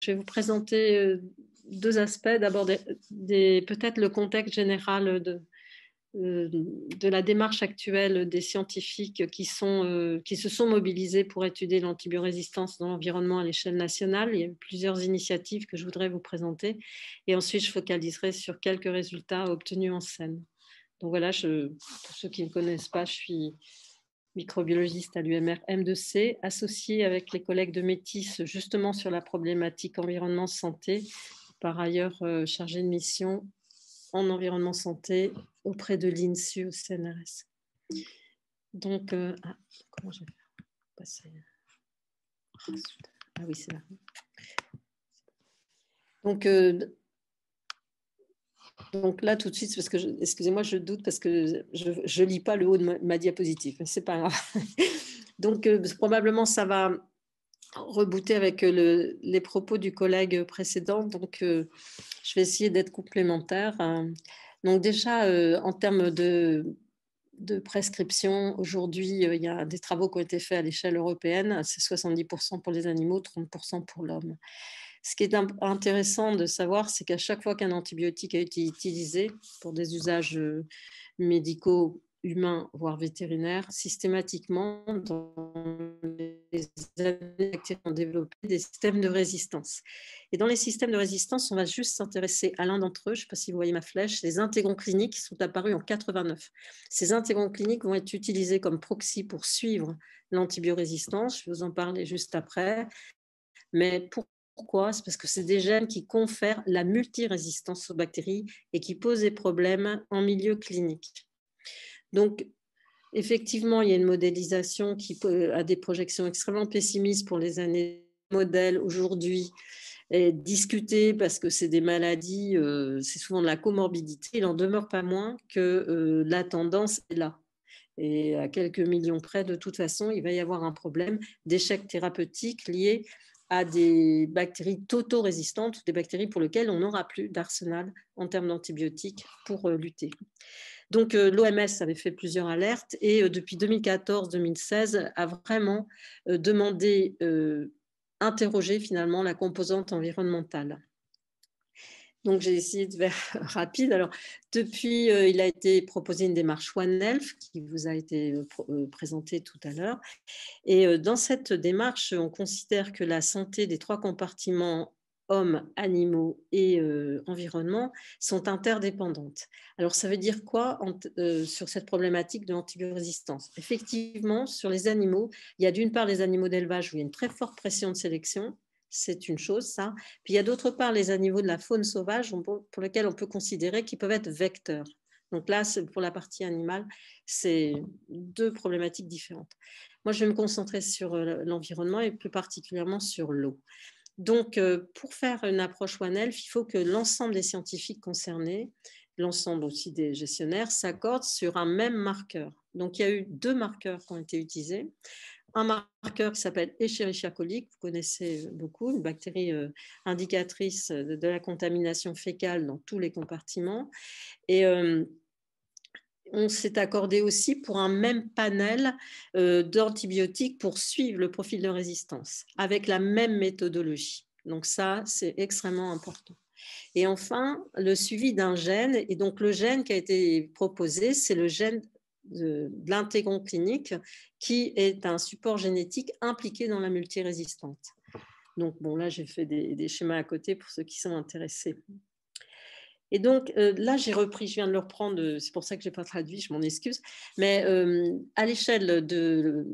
je vais vous présenter deux aspects. D'abord, peut-être le contexte général de la démarche actuelle des scientifiques qui se sont mobilisés pour étudier l'antibiorésistance dans l'environnement à l'échelle nationale. Il y a eu plusieurs initiatives que je voudrais vous présenter. Et ensuite, je focaliserai sur quelques résultats obtenus en Seine. Donc voilà, pour ceux qui ne connaissent pas, je suis microbiologiste à l'UMR M2C, associée avec les collègues de Métis justement sur la problématique environnement-santé, par ailleurs chargée de mission en environnement santé auprès de l'INSU au CNRS. Donc, comment je vais passer? Ah oui, c'est là. Donc là, tout de suite, parce que excusez-moi, je doute parce que je ne lis pas le haut de ma diapositive. Ce n'est pas grave. Donc, probablement, ça va rebooter avec les propos du collègue précédent. Donc, je vais essayer d'être complémentaire. Donc, déjà, en termes de prescription, aujourd'hui, il y a des travaux qui ont été faits à l'échelle européenne. C'est 70% pour les animaux, 30% pour l'homme. Ce qui est intéressant de savoir, c'est qu'à chaque fois qu'un antibiotique a été utilisé pour des usages médicaux, humains, voire vétérinaires, systématiquement, dans les années, ont développé des systèmes de résistance. Et dans les systèmes de résistance, on va juste s'intéresser à l'un d'entre eux. Je ne sais pas si vous voyez ma flèche. Les intégrons cliniques sont apparus en 89. Ces intégrons cliniques vont être utilisés comme proxy pour suivre l'antibiorésistance. Je vais vous en parler juste après. Mais pourquoi? C'est parce que c'est des gènes qui confèrent la multirésistance aux bactéries et qui posent des problèmes en milieu clinique. Donc, effectivement, il y a une modélisation qui a des projections extrêmement pessimistes pour les années modèles aujourd'hui, discutées parce que c'est des maladies, c'est souvent de la comorbidité. Il n'en demeure pas moins que la tendance est là. Et à quelques millions près, de toute façon, il va y avoir un problème d'échec thérapeutique lié à des bactéries tauto-résistantes, des bactéries pour lesquelles on n'aura plus d'arsenal en termes d'antibiotiques pour lutter. Donc, l'OMS avait fait plusieurs alertes et depuis 2014-2016 a vraiment demandé, interroger finalement la composante environnementale. Donc, j'ai essayé de faire rapide. Alors, depuis, il a été proposé une démarche One Health qui vous a été présentée tout à l'heure. Et dans cette démarche, on considère que la santé des trois compartiments hommes, animaux et environnement sont interdépendantes. Alors, ça veut dire quoi sur cette problématique de l'antibiorésistance? Effectivement, sur les animaux, il y a d'une part les animaux d'élevage où il y a une très forte pression de sélection. C'est une chose, ça. Puis il y a d'autre part les animaux de la faune sauvage pour lesquels on peut considérer qu'ils peuvent être vecteurs. Donc là, pour la partie animale, c'est deux problématiques différentes. Moi, je vais me concentrer sur l'environnement et plus particulièrement sur l'eau. Donc, pour faire une approche One Health, il faut que l'ensemble des scientifiques concernés, l'ensemble aussi des gestionnaires, s'accordent sur un même marqueur. Donc, il y a eu deux marqueurs qui ont été utilisés. Un marqueur qui s'appelle Escherichia coli, que vous connaissez beaucoup, une bactérie indicatrice de la contamination fécale dans tous les compartiments. Et on s'est accordé aussi pour un même panel d'antibiotiques pour suivre le profil de résistance, avec la même méthodologie. Donc ça, c'est extrêmement important. Et enfin, le suivi d'un gène. Et donc le gène qui a été proposé, c'est le gène de l'intégron clinique, qui est un support génétique impliqué dans la multirésistance. Donc bon, là, j'ai fait des schémas à côté pour ceux qui sont intéressés. Et donc là, j'ai repris, je viens de le reprendre, c'est pour ça que je n'ai pas traduit, je m'en excuse, mais à l'échelle de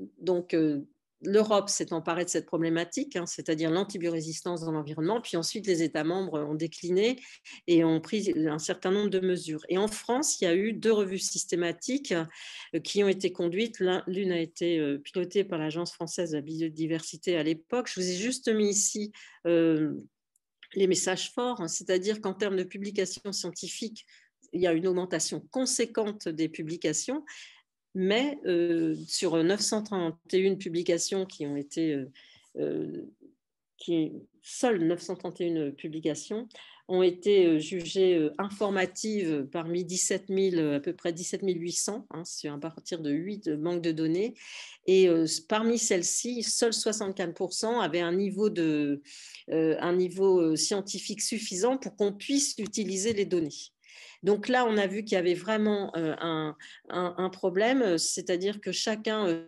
l'Europe s'est emparée de cette problématique, hein, c'est-à-dire l'antibiorésistance dans l'environnement, puis ensuite les États membres ont décliné et ont pris un certain nombre de mesures. Et en France, il y a eu 2 revues systématiques qui ont été conduites. L'une a été pilotée par l'Agence française de la biodiversité à l'époque. Je vous ai juste mis ici les messages forts, hein, c'est-à-dire qu'en termes de publications scientifiques, il y a une augmentation conséquente des publications, mais sur 931 publications qui ont été seules 931 publications ont été jugées informatives parmi 17 000, à peu près 17 800, hein, à partir de 8 banques de données. Et parmi celles-ci, seuls 64% avaient un niveau scientifique suffisant pour qu'on puisse utiliser les données. Donc là, on a vu qu'il y avait vraiment un problème, c'est-à-dire que chacun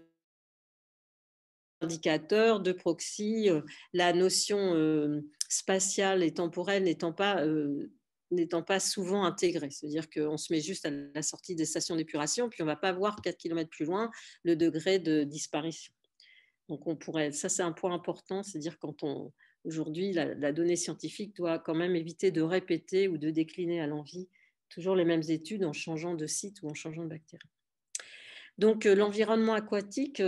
indicateur de proxy, la notion spatiale et temporelle n'étant pas souvent intégrée. C'est-à-dire qu'on se met juste à la sortie des stations d'épuration, puis on ne va pas voir 4 km plus loin le degré de disparition. Donc ça c'est un point important, c'est-à-dire aujourd'hui la donnée scientifique doit quand même éviter de répéter ou de décliner à l'envi toujours les mêmes études en changeant de site ou en changeant de bactérie. Donc, l'environnement aquatique,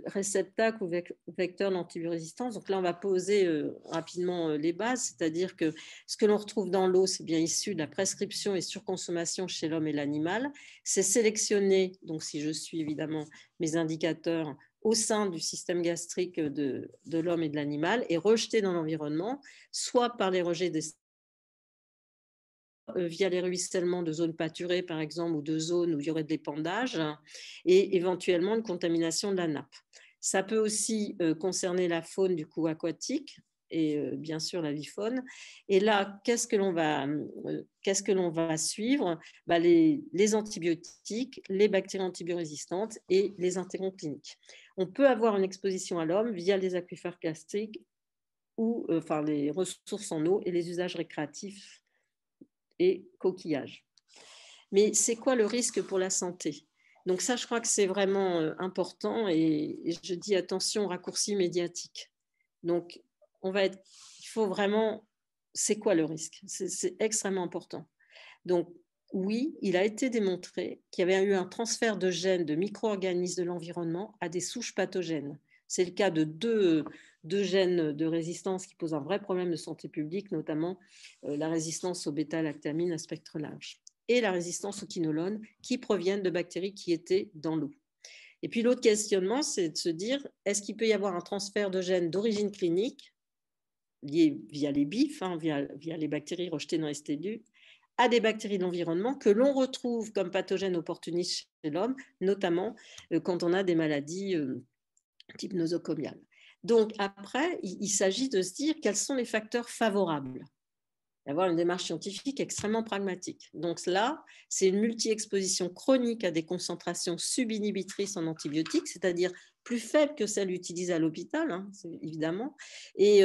réceptacle ou vecteur d'antibiorésistance. Donc là, on va poser rapidement les bases, c'est-à-dire que ce que l'on retrouve dans l'eau, c'est bien issu de la prescription et surconsommation chez l'homme et l'animal. C'est sélectionné, donc si je suis évidemment mes indicateurs, au sein du système gastrique de l'homme et de l'animal et rejeté dans l'environnement, soit par les rejets des via les ruissellements de zones pâturées, par exemple, ou de zones où il y aurait de l'épandage, et éventuellement une contamination de la nappe. Ça peut aussi concerner la faune du coup aquatique et bien sûr la vie faune. Et là, qu'est-ce que l'on va suivre? Les antibiotiques, les bactéries antibiorésistantes et les intégrants cliniques. On peut avoir une exposition à l'homme via les aquifères gastriques ou les ressources en eau et les usages récréatifs et coquillages. Mais c'est quoi le risque pour la santé? Donc ça, je crois que c'est vraiment important et je dis attention aux raccourcis médiatiques. Donc, il faut vraiment, c'est quoi le risque? C'est extrêmement important. Donc, oui, il a été démontré qu'il y avait eu un transfert de gènes de micro-organismes de l'environnement à des souches pathogènes. C'est le cas de deux gènes de résistance qui posent un vrai problème de santé publique, notamment la résistance aux bêta-lactamines à spectre large et la résistance aux quinolones qui proviennent de bactéries qui étaient dans l'eau. Et puis l'autre questionnement, c'est de se dire, est-ce qu'il peut y avoir un transfert de gènes d'origine clinique lié via les BIF, via les bactéries rejetées dans les stédules, à des bactéries de l'environnement que l'on retrouve comme pathogènes opportunistes chez l'homme, notamment quand on a des maladies type nosocomiale. Donc après, il s'agit de se dire quels sont les facteurs favorables. D'avoir une démarche scientifique extrêmement pragmatique. Donc là, c'est une multi-exposition chronique à des concentrations subinhibitrices en antibiotiques, c'est-à-dire plus faibles que celles utilisées à l'hôpital, hein, évidemment, et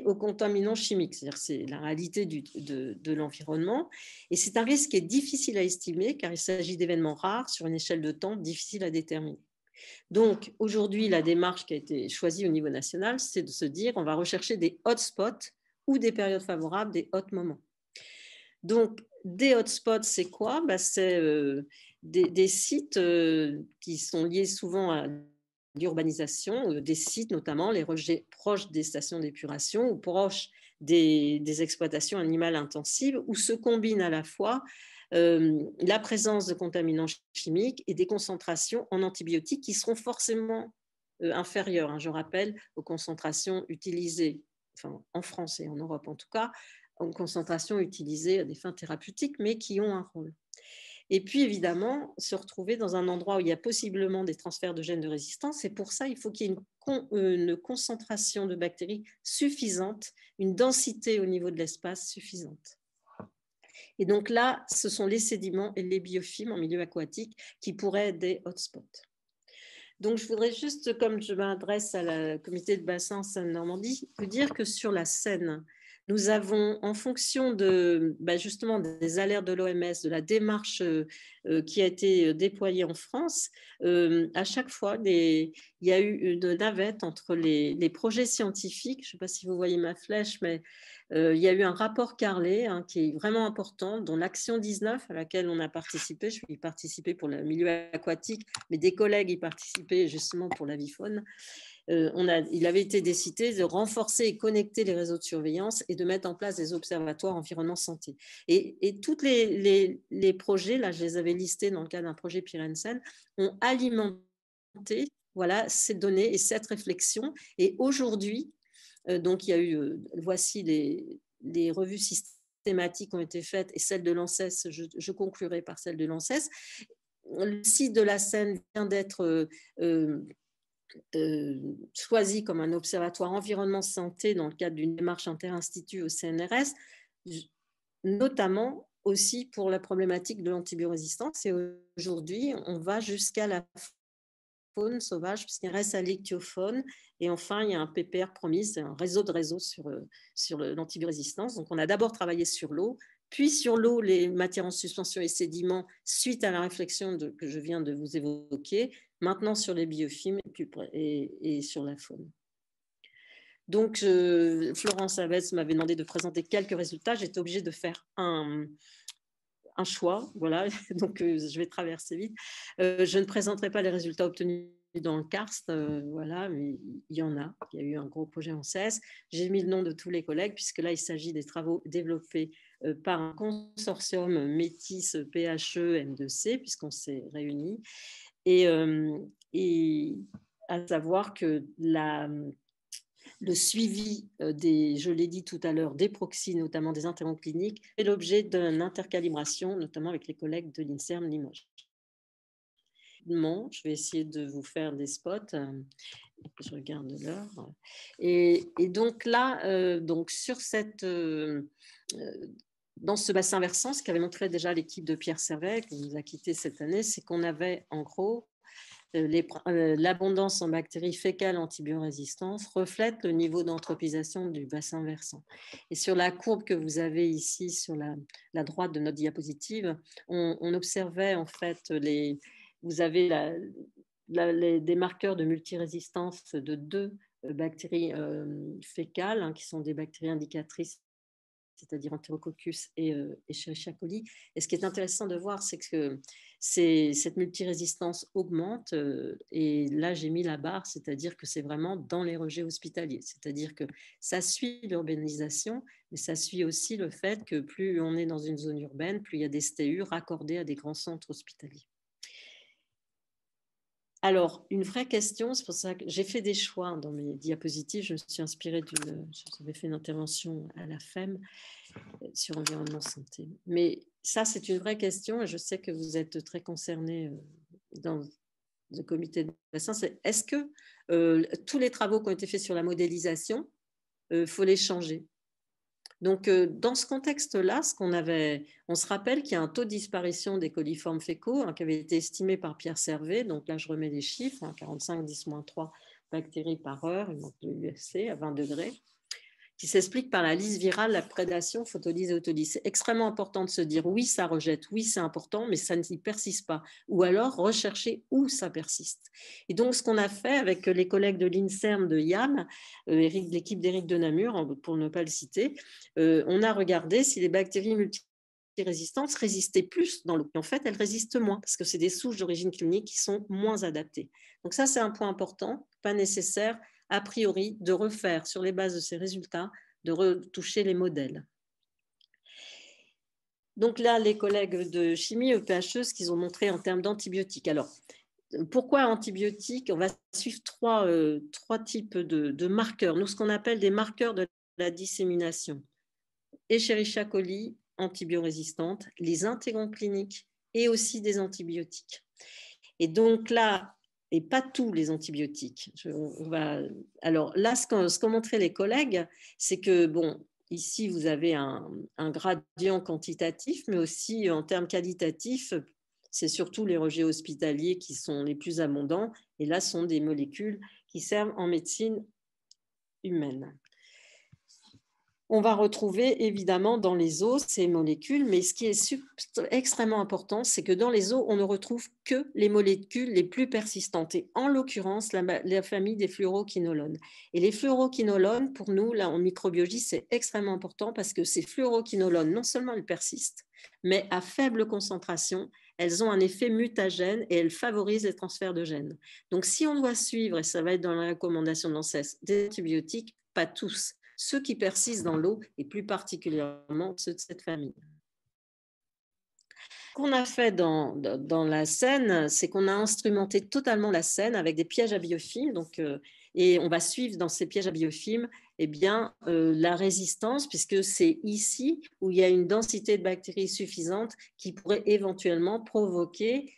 aux contaminants chimiques, c'est-à-dire c'est la réalité de l'environnement. Et c'est un risque qui est difficile à estimer car il s'agit d'événements rares sur une échelle de temps difficile à déterminer. Donc aujourd'hui, la démarche qui a été choisie au niveau national, c'est de se dire on va rechercher des hotspots ou des périodes favorables, des hot moments. Donc des hotspots, c'est quoi? C'est des sites qui sont liés souvent à l'urbanisation, des sites notamment, les rejets proches des stations d'épuration ou proches des exploitations animales intensives, où se combinent à la fois la présence de contaminants chimiques et des concentrations en antibiotiques qui seront forcément inférieures, hein, je rappelle, aux concentrations utilisées, en France et en Europe en tout cas, en concentration utilisée à des fins thérapeutiques, mais qui ont un rôle. Et puis, évidemment, se retrouver dans un endroit où il y a possiblement des transferts de gènes de résistance. Et pour ça, il faut qu'il y ait une concentration de bactéries suffisante, une densité au niveau de l'espace suffisante. Et donc là, ce sont les sédiments et les biofilms en milieu aquatique qui pourraient être des hotspots. Donc, je voudrais juste, comme je m'adresse à la comité de bassin Seine-Normandie, vous dire que sur la Seine, nous avons, en fonction justement des alertes de l'OMS, de la démarche qui a été déployée en France, à chaque fois, il y a eu une navette entre les projets scientifiques. Je ne sais pas si vous voyez ma flèche, mais il y a eu un rapport Carlet qui est vraiment important, dont l'Action 19 à laquelle on a participé. Je suis participée pour le milieu aquatique, mais des collègues y participaient justement pour la vie faune. Il avait été décidé de renforcer et connecter les réseaux de surveillance et de mettre en place des observatoires environnement santé. Et tous les projets, là je les avais listés dans le cadre d'un projet Pyrensen, ont alimenté ces données et cette réflexion. Et aujourd'hui, Donc, il y a eu, voici les revues systématiques ont été faites et celle de l'ANSES, je conclurai par celle de l'ANSES. Le site de la Seine vient d'être choisi comme un observatoire environnement-santé dans le cadre d'une démarche interinstitut au CNRS, notamment aussi pour la problématique de l'antibiorésistance. Et aujourd'hui, on va jusqu'à la faune sauvage, puisqu'il reste à l'ichthyofaune. Et enfin, il y a un PPR promise, un réseau de réseaux sur l'antibiorésistance. Donc, on a d'abord travaillé sur l'eau, puis sur l'eau, les matières en suspension et sédiments, suite à la réflexion que je viens de vous évoquer, maintenant sur les biofilms et sur la faune. Donc, Florence Havès m'avait demandé de présenter quelques résultats. J'étais obligée de faire un choix, voilà, donc je vais traverser vite. Je ne présenterai pas les résultats obtenus dans le karst, voilà, mais il y en a. Il y a eu un gros projet en CES. J'ai mis le nom de tous les collègues, puisque là, il s'agit des travaux développés par un consortium Métis PHE M2C, puisqu'on s'est réunis. Et à savoir que le suivi je l'ai dit tout à l'heure, des proxys, notamment des interventions cliniques, est l'objet d'une intercalibration, notamment avec les collègues de l'INSERM Limoges. Je vais essayer de vous faire des spots. Je regarde l'heure. Et donc là, donc sur dans ce bassin versant, ce qu'avait montré déjà l'équipe de Pierre Servet, qui nous a quittés cette année, c'est qu'on avait en gros l'abondance en bactéries fécales antibiorésistantes reflète le niveau d'anthropisation du bassin versant. Et sur la courbe que vous avez ici sur la droite de notre diapositive, on observait en fait vous avez des marqueurs de multirésistance de 2 bactéries fécales, qui sont des bactéries indicatrices, c'est-à-dire Enterococcus et Escherichia coli. Et ce qui est intéressant de voir, c'est que cette multirésistance augmente. Et là, j'ai mis la barre, c'est-à-dire que c'est vraiment dans les rejets hospitaliers. C'est-à-dire que ça suit l'urbanisation, mais ça suit aussi le fait que plus on est dans une zone urbaine, plus il y a des STU raccordés à des grands centres hospitaliers. Alors, une vraie question, c'est pour ça que j'ai fait des choix dans mes diapositives. Je me suis inspirée j'avais fait une intervention à la FEM sur environnement santé. Mais ça, c'est une vraie question et je sais que vous êtes très concernés dans le comité de bassin. C'est est-ce que tous les travaux qui ont été faits sur la modélisation, faut les changer? Donc, dans ce contexte-là, on se rappelle qu'il y a un taux de disparition des coliformes fécaux qui avait été estimé par Pierre Servet. Donc là, je remets les chiffres, 45, 10-3 bactéries par heure, il manque de l'UFC à 20 degrés, qui s'explique par la lyse virale, la prédation, photolyse et autolyse. C'est extrêmement important de se dire oui, ça rejette, oui, c'est important, mais ça n'y persiste pas. Ou alors rechercher où ça persiste. Et donc, ce qu'on a fait avec les collègues de l'INSERM de YAM, l'équipe d'Éric de Namur, pour ne pas le citer, on a regardé si les bactéries multirésistantes résistaient plus dans l'eau. En fait, elles résistent moins parce que c'est des souches d'origine clinique qui sont moins adaptées. Donc ça, c'est un point important, pas nécessaire a priori, de refaire sur les bases de ces résultats, de retoucher les modèles. Donc là, les collègues de chimie, EPHE, ce qu'ils ont montré en termes d'antibiotiques. Alors, pourquoi antibiotiques? On va suivre trois types de marqueurs. Nous, ce qu'on appelle des marqueurs de la dissémination. Escherichia coli, antibiorésistante, les intégrants cliniques et aussi des antibiotiques. Et donc là, et pas tous les antibiotiques. Alors là, ce qu'ont montré les collègues, c'est que, bon, ici, vous avez un gradient quantitatif, mais aussi en termes qualitatifs, c'est surtout les rejets hospitaliers qui sont les plus abondants. Et là, ce sont des molécules qui servent en médecine humaine. On va retrouver évidemment dans les os ces molécules, mais ce qui est extrêmement important, c'est que dans les os, on ne retrouve que les molécules les plus persistantes, et en l'occurrence, la famille des fluoroquinolones. Et les fluoroquinolones, pour nous, là, en microbiologie, c'est extrêmement important parce que ces fluoroquinolones, non seulement elles persistent, mais à faible concentration, elles ont un effet mutagène et elles favorisent les transferts de gènes. Donc, si on doit suivre, et ça va être dans la recommandation de l'ANSES, des antibiotiques, pas tous, ceux qui persistent dans l'eau et plus particulièrement ceux de cette famille. Ce qu'on a fait dans la Seine, c'est qu'on a instrumenté totalement la Seine avec des pièges à biofilms. Donc, et on va suivre dans ces pièges à biofilms eh bien, la résistance, puisque c'est ici où il y a une densité de bactéries suffisante qui pourrait éventuellement provoquer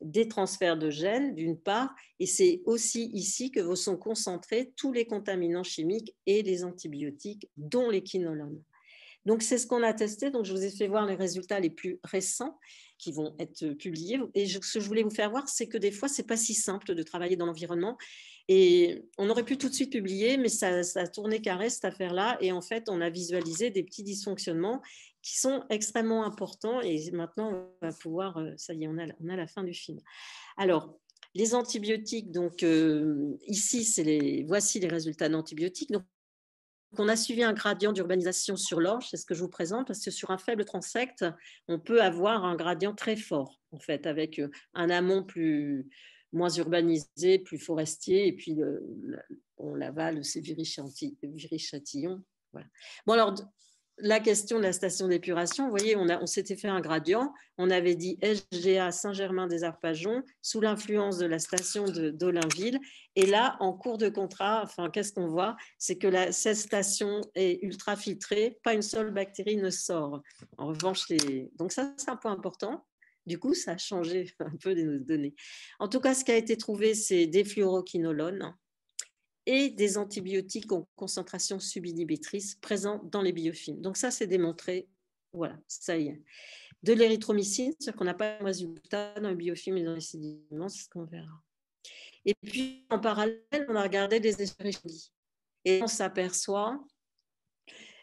des transferts de gènes, d'une part, et c'est aussi ici que sont concentrés tous les contaminants chimiques et les antibiotiques, dont les quinolones. Donc, c'est ce qu'on a testé. Donc, je vous ai fait voir les résultats les plus récents qui vont être publiés. Et ce que je voulais vous faire voir, c'est que des fois, ce n'est pas si simple de travailler dans l'environnement. Et on aurait pu tout de suite publier, mais ça a tourné carré, cette affaire-là. Et en fait, on a visualisé des petits dysfonctionnements qui sont extrêmement importants. Et maintenant, on va pouvoir… ça y est, on a la fin du film. Alors, les antibiotiques, donc ici, voici les résultats d'antibiotiques. Donc, on a suivi un gradient d'urbanisation sur l'orge, c'est ce que je vous présente, parce que sur un faible transect, on peut avoir un gradient très fort, en fait, avec un amont moins urbanisé, plus forestier, et puis l'aval, c'est Viry-Châtillon. Voilà. Bon, alors, la question de la station d'épuration, vous voyez, on s'était fait un gradient, on avait dit SGA Saint-Germain-des-Arpajons sous l'influence de la station d'Olainville. Et là, en cours de contrat, enfin, qu'est-ce qu'on voit? C'est que cette station est ultra filtrée, pas une seule bactérie ne sort. En revanche, donc ça, c'est un point important. Du coup, ça a changé un peu les données. En tout cas, ce qui a été trouvé, c'est des fluoroquinolones et des antibiotiques en concentration subinhibitrice présents dans les biofilms. Donc ça, c'est démontré. Voilà, ça y est. De l'érythromycine, c'est-à-dire qu'on n'a pas de résultat dans les biofilms et dans les sédiments, c'est ce qu'on verra. Et puis, en parallèle, on a regardé des Escherichia et on s'aperçoit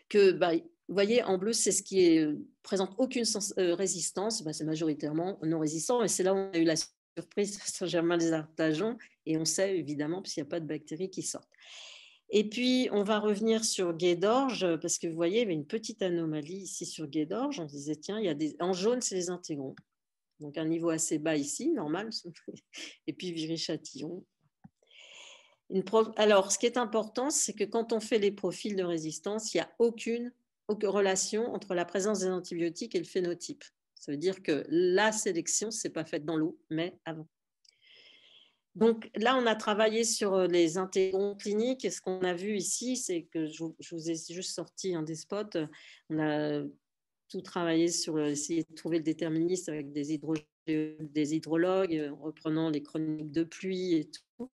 que, vous voyez, en bleu, c'est ce qui présente aucune résistance. C'est majoritairement non résistant. Et c'est là où on a eu la surprise Saint-Germain-des-Arpajons. Et on sait, évidemment, parce qu'il n'y a pas de bactéries qui sortent. Et puis, on va revenir sur Gué d'Orge, parce que vous voyez, il y avait une petite anomalie ici sur Gué d'Orge. On se disait, tiens, en jaune, c'est les intégrons. Donc, un niveau assez bas ici, normal. Et puis, Viry-Châtillon. Alors, ce qui est important, c'est que quand on fait les profils de résistance, il n'y a aucune relation entre la présence des antibiotiques et le phénotype. Ça veut dire que la sélection, ce n'est pas faite dans l'eau, mais avant. Donc là, on a travaillé sur les intégrons cliniques. Et ce qu'on a vu ici, c'est que je vous ai juste sorti un des spots. On a tout travaillé sur essayer de trouver le déterministe avec des hydrologues, en reprenant les chroniques de pluie et tout.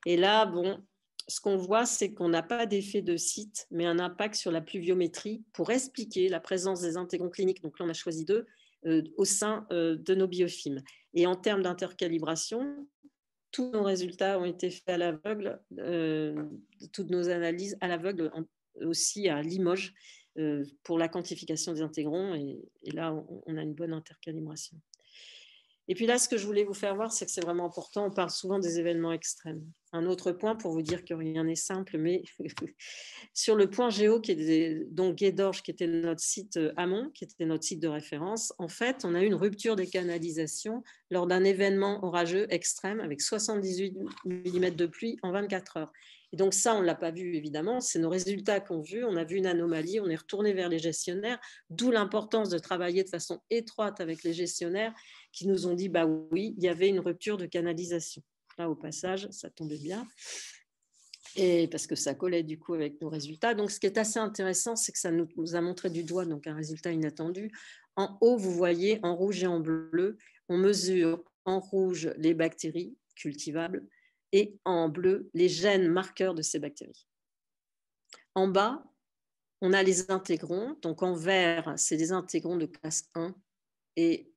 Et là, bon, ce qu'on voit, c'est qu'on n'a pas d'effet de site, mais un impact sur la pluviométrie pour expliquer la présence des intégrons cliniques. Donc là, on a choisi 2 au sein de nos biofilms. Et en termes d'intercalibration, tous nos résultats ont été faits à l'aveugle, toutes nos analyses à l'aveugle, aussi à Limoges, pour la quantification des intégrons. Et là, on a une bonne intercalibration. Et puis là, ce que je voulais vous faire voir, c'est que c'est vraiment important. On parle souvent des événements extrêmes. Un autre point pour vous dire que rien n'est simple, mais sur le point géo, donc Gué d'Orge, qui était notre site amont, qui était notre site de référence, en fait, on a eu une rupture des canalisations lors d'un événement orageux extrême avec 78 mm de pluie en 24 heures. Et donc ça, on ne l'a pas vu, évidemment. C'est nos résultats qu'on a vus. On a vu une anomalie, on est retourné vers les gestionnaires, d'où l'importance de travailler de façon étroite avec les gestionnaires qui nous ont dit, bah oui, il y avait une rupture de canalisation. Là, au passage, ça tombait bien. Et parce que ça collait du coup avec nos résultats. Donc, ce qui est assez intéressant, c'est que ça nous a montré du doigt donc un résultat inattendu. En haut, vous voyez, en rouge et en bleu, on mesure en rouge les bactéries cultivables et en bleu, les gènes marqueurs de ces bactéries. En bas, on a les intégrons. Donc, en vert, c'est des intégrons de classe 1 et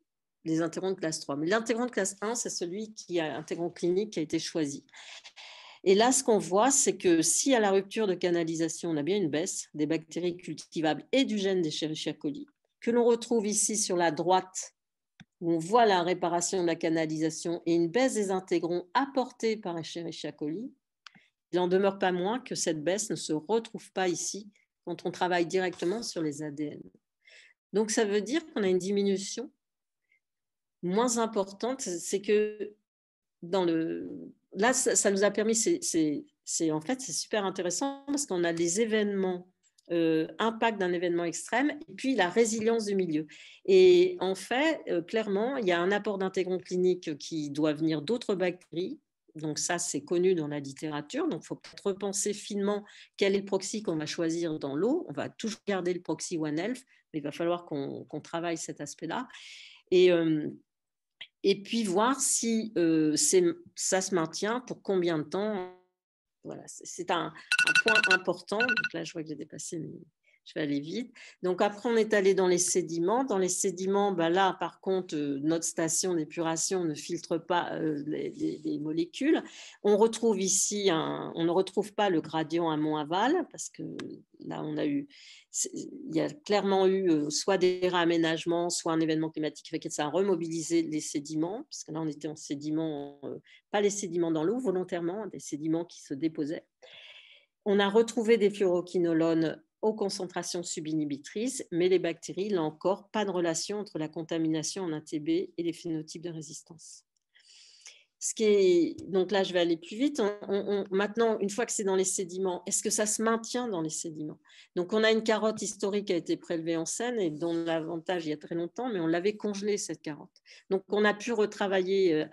les intégrons de classe 3. Mais l'intégron de classe 1, c'est celui qui a intégron clinique qui a été choisi. Et là, ce qu'on voit, c'est que si à la rupture de canalisation, on a bien une baisse des bactéries cultivables et du gène d'Escherichia coli, que l'on retrouve ici sur la droite, où on voit la réparation de la canalisation et une baisse des intégrons apportés par Escherichia coli, il n'en demeure pas moins que cette baisse ne se retrouve pas ici quand on travaille directement sur les ADN. Donc, ça veut dire qu'on a une diminution moins importante. C'est que là, ça nous a permis, en fait, c'est super intéressant parce qu'on a les événements, impact d'un événement extrême et puis la résilience du milieu. Et en fait, clairement, il y a un apport d'intégrons cliniques qui doit venir d'autres bactéries Donc ça, c'est connu dans la littérature. Donc il faut peut-être repenser finement quel est le proxy qu'on va choisir dans l'eau. On va toujours garder le proxy OneHealth, mais il va falloir qu'on travaille cet aspect-là. Et puis voir si ça se maintient, pour combien de temps. Voilà, c'est un point important. Donc là, je vois que j'ai dépassé, mais je vais aller vite. Donc après, on est allé dans les sédiments. Dans les sédiments, là, par contre, notre station d'épuration ne filtre pas les molécules. On retrouve ici, on ne retrouve pas le gradient amont-aval, parce que là, il y a clairement eu soit des réaménagements, soit un événement climatique qui fait que ça a remobilisé les sédiments, parce que là, on était en sédiments, pas les sédiments dans l'eau volontairement, des sédiments qui se déposaient. On a retrouvé des fluoroquinolones aux concentrations subinhibitrices, mais les bactéries, là encore, pas de relation entre la contamination en ATB et les phénotypes de résistance. Donc là, je vais aller plus vite. Maintenant, une fois que c'est dans les sédiments, est-ce que ça se maintient dans les sédiments? Donc, on a une carotte historique qui a été prélevée en Seine et dont l'avantage, il y a très longtemps, mais on l'avait congelée, cette carotte. Donc, on a pu retravailler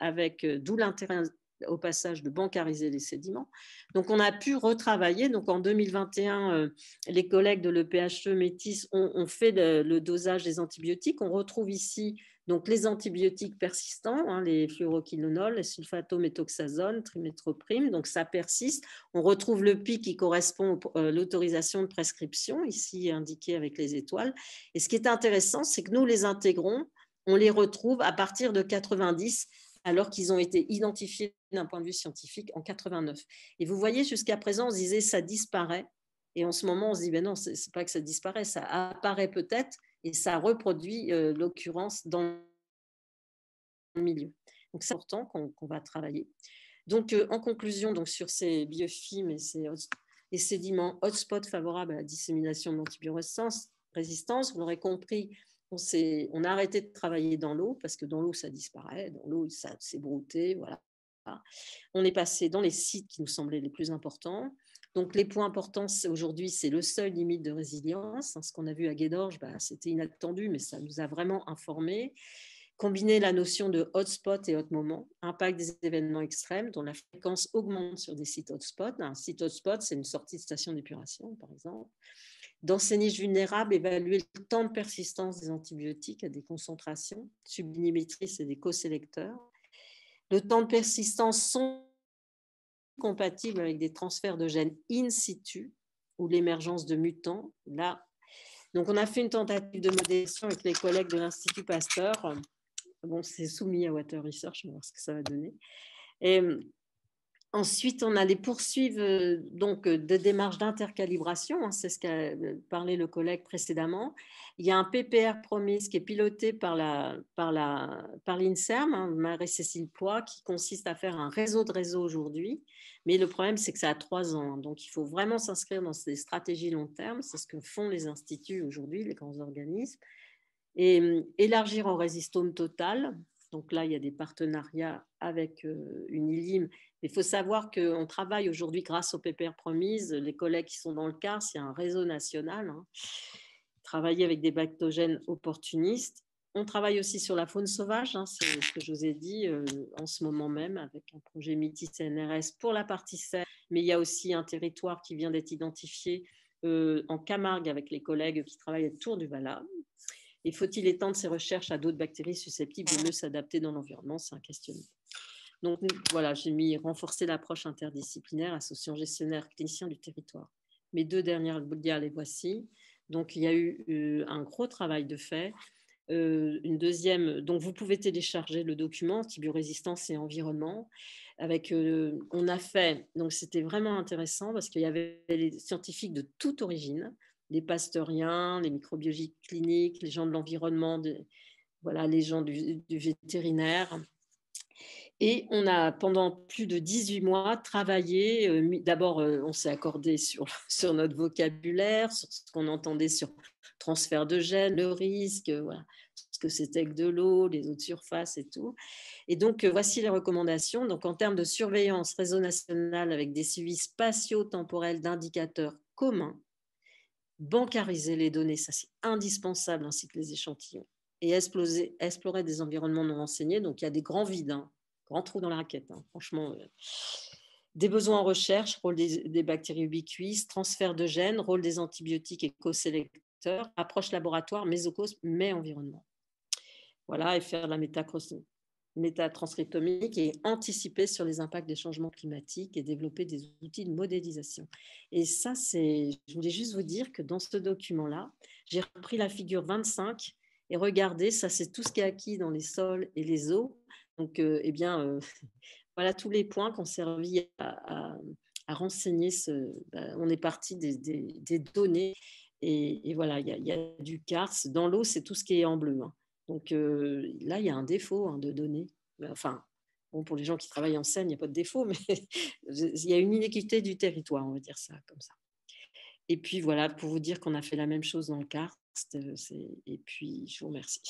d'où l'intérêt au passage de bancariser les sédiments. Donc, on a pu retravailler. Donc, en 2021, les collègues de l'EPHE Métis ont fait le dosage des antibiotiques. On retrouve ici donc les antibiotiques persistants, les fluoroquinolones, les sulfatométhoxazone, triméthoprim, donc ça persiste. On retrouve le pic qui correspond à l'autorisation de prescription, ici indiqué avec les étoiles. Et ce qui est intéressant, c'est que nous les intégrons, on les retrouve à partir de 90, alors qu'ils ont été identifiés d'un point de vue scientifique en 89. Et vous voyez, jusqu'à présent, on se disait ça disparaît. Et en ce moment, on se dit, ben non, ce n'est pas que ça disparaît, ça apparaît peut-être, et ça reproduit l'occurrence dans le milieu. Donc, c'est important qu'on va travailler. Donc, en conclusion, donc, sur ces biofilms et ces sédiments hotspot favorables à la dissémination de l'antibiorésistance, vous l'aurez compris, on a arrêté de travailler dans l'eau parce que dans l'eau, ça disparaît. Dans l'eau, ça s'est brouté. Voilà. On est passé dans les sites qui nous semblaient les plus importants. Donc, les points importants aujourd'hui, c'est le seuil limite de résilience. Ce qu'on a vu à Guédorges, c'était inattendu, mais ça nous a vraiment informés. Combiner la notion de hotspot et hot moment, impact des événements extrêmes dont la fréquence augmente sur des sites hotspots. Un site hotspot, c'est une sortie de station d'épuration, par exemple. Dans ces niches vulnérables, évaluer le temps de persistance des antibiotiques à des concentrations subinhibitrices et des co-sélecteurs. Le temps de persistance sont compatibles avec des transferts de gènes in situ ou l'émergence de mutants. Là, donc on a fait une tentative de modélisation avec les collègues de l'Institut Pasteur. Bon, c'est soumis à Water Research, on va voir ce que ça va donner. Et ensuite, on allait poursuivre donc des démarches d'intercalibration, c'est ce qu'a parlé le collègue précédemment. Il y a un PPR Promise qui est piloté par l'INSERM, Marie-Cécile Poix, qui consiste à faire un réseau de réseaux aujourd'hui. Mais le problème, c'est que ça a 3 ans. Donc, il faut vraiment s'inscrire dans ces stratégies long terme. C'est ce que font les instituts aujourd'hui, les grands organismes. Et élargir en résistome total. Donc là, il y a des partenariats avec Unilim. Il faut savoir qu'on travaille aujourd'hui grâce au PPR Promise. Les collègues qui sont dans le CARS, il y a un réseau national. Travailler avec des pathogènes opportunistes. On travaille aussi sur la faune sauvage, c'est ce que je vous ai dit en ce moment même avec un projet MITI CNRS pour la partie serre. Mais il y a aussi un territoire qui vient d'être identifié en Camargue avec les collègues qui travaillent à Tour du Vala. Et faut-il étendre ces recherches à d'autres bactéries susceptibles de mieux s'adapter dans l'environnement? C'est un questionnement. Donc voilà, j'ai mis renforcer l'approche interdisciplinaire, associant gestionnaires cliniciens du territoire. Mes 2 dernières dias, les voici. Donc il y a eu un gros travail de fait. Une deuxième, donc vous pouvez télécharger le document Antibiorésistance et environnement. On a fait, donc c'était vraiment intéressant parce qu'il y avait les scientifiques de toute origine, les pasteuriens, les microbiologistes cliniques, les gens de l'environnement, voilà, les gens du vétérinaire. Et on a, pendant plus de 18 mois, travaillé. D'abord, on s'est accordé sur notre vocabulaire, sur ce qu'on entendait sur transfert de gènes, le risque, voilà, ce que c'était que de l'eau, les eaux de surface et tout. Et donc, voici les recommandations. Donc, en termes de surveillance, réseau national avec des suivis spatio-temporels d'indicateurs communs, bancariser les données, ça c'est indispensable, ainsi que les échantillons, et explorer des environnements non renseignés. Donc, il y a des grands vides grand trou dans la raquette, hein, franchement. Des besoins en recherche, rôle des bactéries ubiquistes, transfert de gènes, rôle des antibiotiques et co-sélecteurs, approche laboratoire, mésocosme, mais environnement. Voilà, et faire de la métatranscriptomique et anticiper sur les impacts des changements climatiques et développer des outils de modélisation. Et ça, je voulais juste vous dire que dans ce document-là, j'ai repris la figure 25 et regardez, ça c'est tout ce qui est acquis dans les sols et les eaux. Donc, voilà tous les points qui ont servi à renseigner on est parti des données et voilà, il y a du CARS. Dans l'eau, c'est tout ce qui est en bleu, hein. Donc là, il y a un défaut, hein, de données. Enfin, bon, pour les gens qui travaillent en Seine, il n'y a pas de défaut, mais il y a une inéquité du territoire, on va dire ça comme ça. Et puis voilà, pour vous dire qu'on a fait la même chose dans le karst. Et puis, je vous remercie.